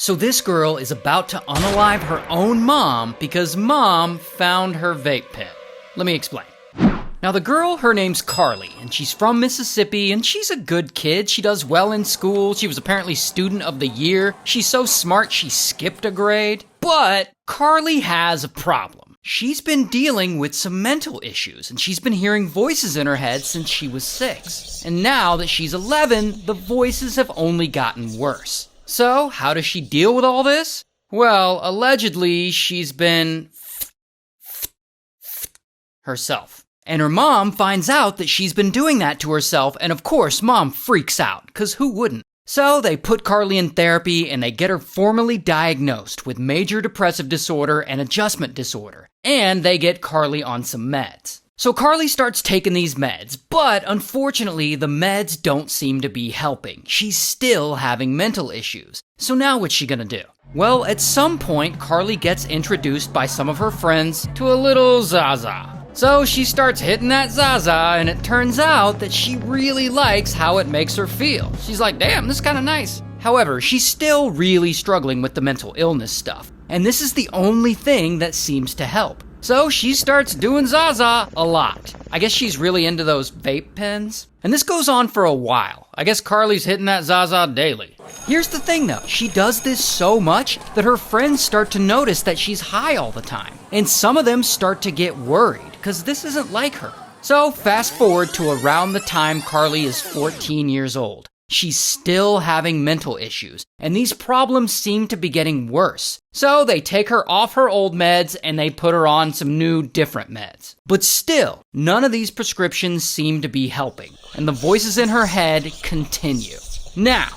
So this girl is about to unalive her own mom because mom found her vape pen. Let me explain. Now the girl, her name's Carly, and she's from Mississippi, and she's a good kid. She does well in school. She was apparently student of the year. She's so smart she skipped a grade. But Carly has a problem. She's been dealing with some mental issues, and she's been hearing voices in her head since she was 6. And now that she's 11, the voices have only gotten worse. So, how does she deal with all this? Well, allegedly, she's been herself. And her mom finds out that she's been doing that to herself, and of course, mom freaks out, because who wouldn't? So they put Carly in therapy, and they get her formally diagnosed with major depressive disorder and adjustment disorder. And they get Carly on some meds. So Carly starts taking these meds, but unfortunately, the meds don't seem to be helping. She's still having mental issues. So now what's she gonna do? Well, at some point, Carly gets introduced by some of her friends to a little Zaza. So she starts hitting that Zaza, and it turns out that she really likes how it makes her feel. She's like, damn, this is kinda nice. However, she's still really struggling with the mental illness stuff, and this is the only thing that seems to help. So she starts doing Zaza a lot. I guess she's really into those vape pens. And this goes on for a while. I guess Carly's hitting that Zaza daily. Here's the thing though, she does this so much that her friends start to notice that she's high all the time. And some of them start to get worried, because this isn't like her. So fast forward to around the time Carly is 14 years old. She's still having mental issues, and these problems seem to be getting worse. So they take her off her old meds and they put her on some new, different meds. But still, none of these prescriptions seem to be helping, and the voices in her head continue. Now,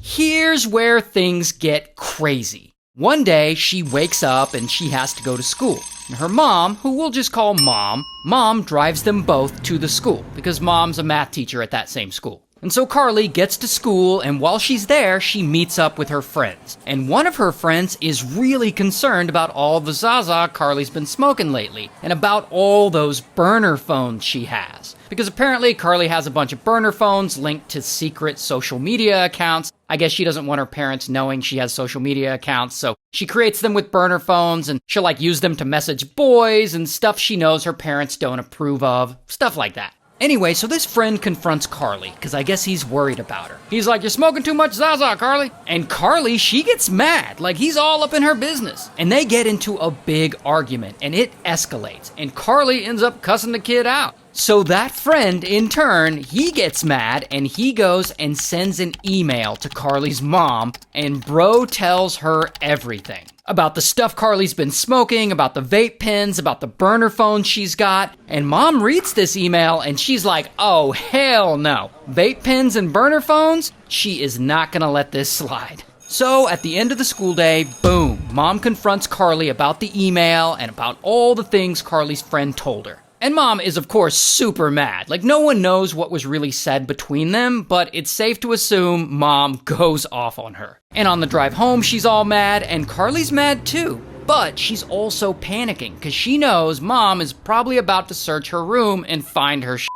here's where things get crazy. One day, she wakes up and she has to go to school. And her mom, who we'll just call Mom drives them both to the school, because Mom's a math teacher at that same school. And so Carly gets to school, and while she's there, she meets up with her friends. And one of her friends is really concerned about all the Zaza Carly's been smoking lately, and about all those burner phones she has. Because apparently Carly has a bunch of burner phones linked to secret social media accounts. I guess she doesn't want her parents knowing she has social media accounts, so she creates them with burner phones, and she'll use them to message boys and stuff she knows her parents don't approve of, stuff like that. Anyway, so this friend confronts Carly, because I guess he's worried about her. He's like, you're smoking too much Zaza, Carly. And Carly, she gets mad, like he's all up in her business. And they get into a big argument, and it escalates, and Carly ends up cussing the kid out. So that friend, in turn, he gets mad, and he goes and sends an email to Carly's mom, and bro tells her everything. About the stuff Carly's been smoking, about the vape pens, about the burner phone she's got. And mom reads this email and she's like, oh, hell no. Vape pens and burner phones? She is not gonna let this slide. So at the end of the school day, boom, mom confronts Carly about the email and about all the things Carly's friend told her. And mom is, of course, super mad. No one knows what was really said between them, but it's safe to assume mom goes off on her. And on the drive home, she's all mad, and Carly's mad too. But she's also panicking, because she knows mom is probably about to search her room and find her shit.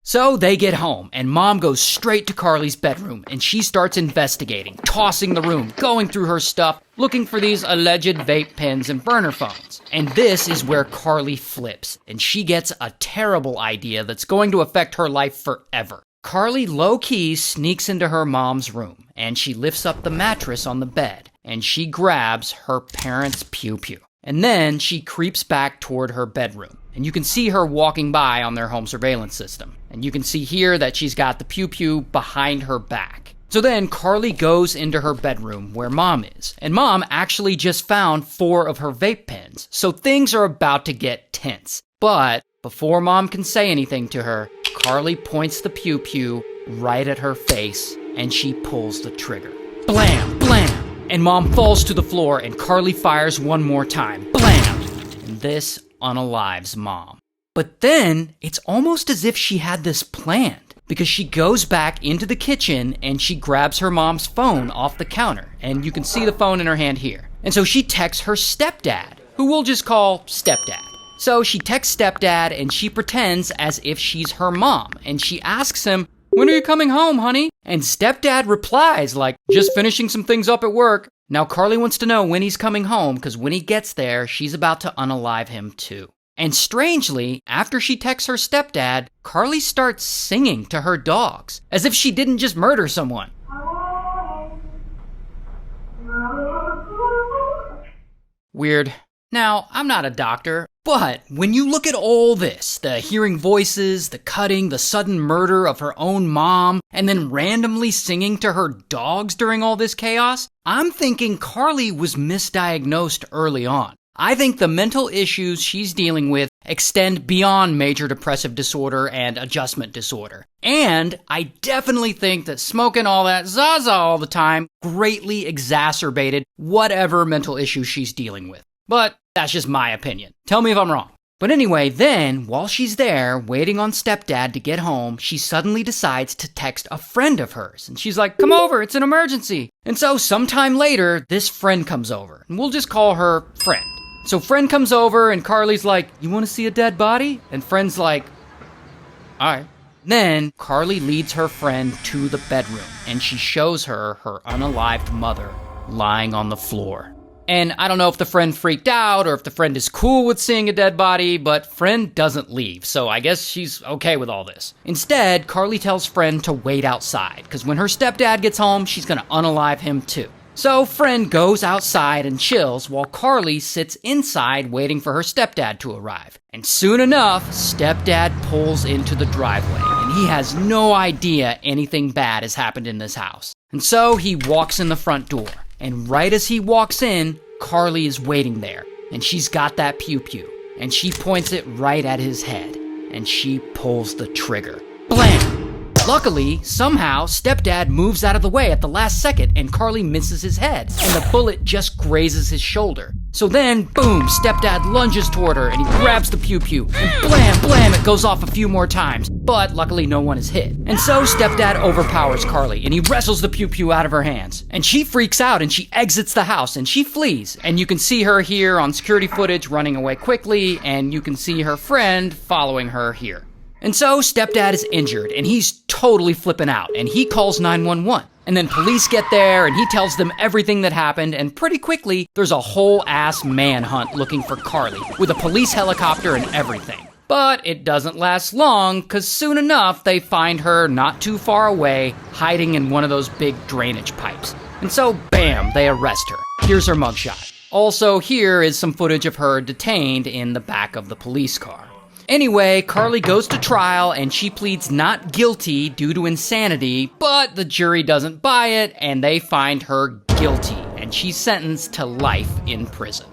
So they get home, and mom goes straight to Carly's bedroom, and she starts investigating, tossing the room, going through her stuff, looking for these alleged vape pens and burner phones. And this is where Carly flips, and she gets a terrible idea that's going to affect her life forever. Carly low-key sneaks into her mom's room, and she lifts up the mattress on the bed, and she grabs her parents' pew-pew. And then she creeps back toward her bedroom. And you can see her walking by on their home surveillance system. And you can see here that she's got the pew-pew behind her back. So then Carly goes into her bedroom where mom is. And mom actually just found 4 of her vape pens. So things are about to get tense. But before mom can say anything to her, Carly points the pew-pew right at her face. And she pulls the trigger. Blam! Blam! And mom falls to the floor, and Carly fires one more time. Blam! And this unalives mom. But then, it's almost as if she had this planned, because she goes back into the kitchen and she grabs her mom's phone off the counter. And you can see the phone in her hand here. And so she texts her stepdad, who we'll just call stepdad. So she texts stepdad and she pretends as if she's her mom. And she asks him, when are you coming home, honey? And stepdad replies just finishing some things up at work. Now Carly wants to know when he's coming home because when he gets there, she's about to unalive him too. And strangely, after she texts her stepdad, Carly starts singing to her dogs, as if she didn't just murder someone. Weird. Now, I'm not a doctor, but when you look at all this, the hearing voices, the cutting, the sudden murder of her own mom, and then randomly singing to her dogs during all this chaos, I'm thinking Carly was misdiagnosed early on. I think the mental issues she's dealing with extend beyond major depressive disorder and adjustment disorder. And I definitely think that smoking all that Zaza all the time greatly exacerbated whatever mental issues she's dealing with. But that's just my opinion. Tell me if I'm wrong. But anyway, then, while she's there, waiting on stepdad to get home, she suddenly decides to text a friend of hers. And she's like, come over, it's an emergency. And so sometime later, this friend comes over. And we'll just call her Friend. So friend comes over and Carly's like, you want to see a dead body? And friend's like, all right. Then Carly leads her friend to the bedroom and she shows her her unalived mother lying on the floor. And I don't know if the friend freaked out or if the friend is cool with seeing a dead body, but friend doesn't leave, so I guess she's okay with all this. Instead, Carly tells friend to wait outside, because when her stepdad gets home, she's gonna unalive him too. So friend goes outside and chills while Carly sits inside waiting for her stepdad to arrive. And soon enough, stepdad pulls into the driveway and he has no idea anything bad has happened in this house. And so he walks in the front door. And right as he walks in, Carly is waiting there. And she's got that pew-pew. And she points it right at his head. And she pulls the trigger. Blam! Luckily, somehow, stepdad moves out of the way at the last second and Carly misses his head, and the bullet just grazes his shoulder. So then, boom, stepdad lunges toward her and he grabs the pew-pew, and blam, blam, it goes off a few more times, but luckily no one is hit. And so stepdad overpowers Carly and he wrestles the pew-pew out of her hands. And she freaks out and she exits the house and she flees. And you can see her here on security footage running away quickly, and you can see her friend following her here. And so stepdad is injured and he's totally flipping out and he calls 911. And then police get there and he tells them everything that happened, and pretty quickly there's a whole ass manhunt looking for Carly with a police helicopter and everything. But it doesn't last long, because soon enough they find her not too far away hiding in one of those big drainage pipes. And so bam, they arrest her. Here's her mugshot. Also here is some footage of her detained in the back of the police car. Anyway, Carly goes to trial and she pleads not guilty due to insanity, but the jury doesn't buy it and they find her guilty and she's sentenced to life in prison.